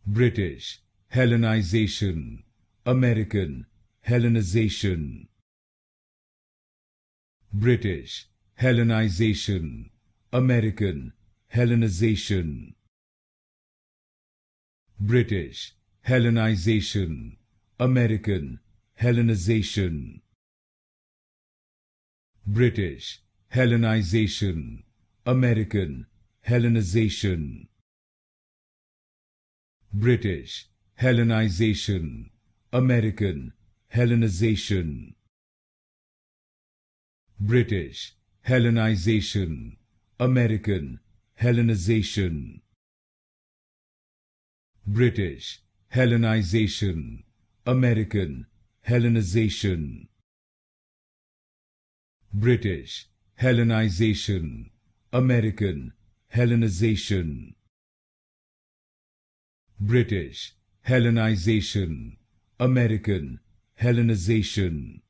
British Hellenization, American Hellenization. British Hellenization, American Hellenization. British Hellenization, American Hellenization. British Hellenization, American Hellenization. British Hellenization, American Hellenization. British Hellenization, American Hellenization. British Hellenization, American Hellenization. British Hellenization, American Hellenization. British Hellenization, American Hellenization.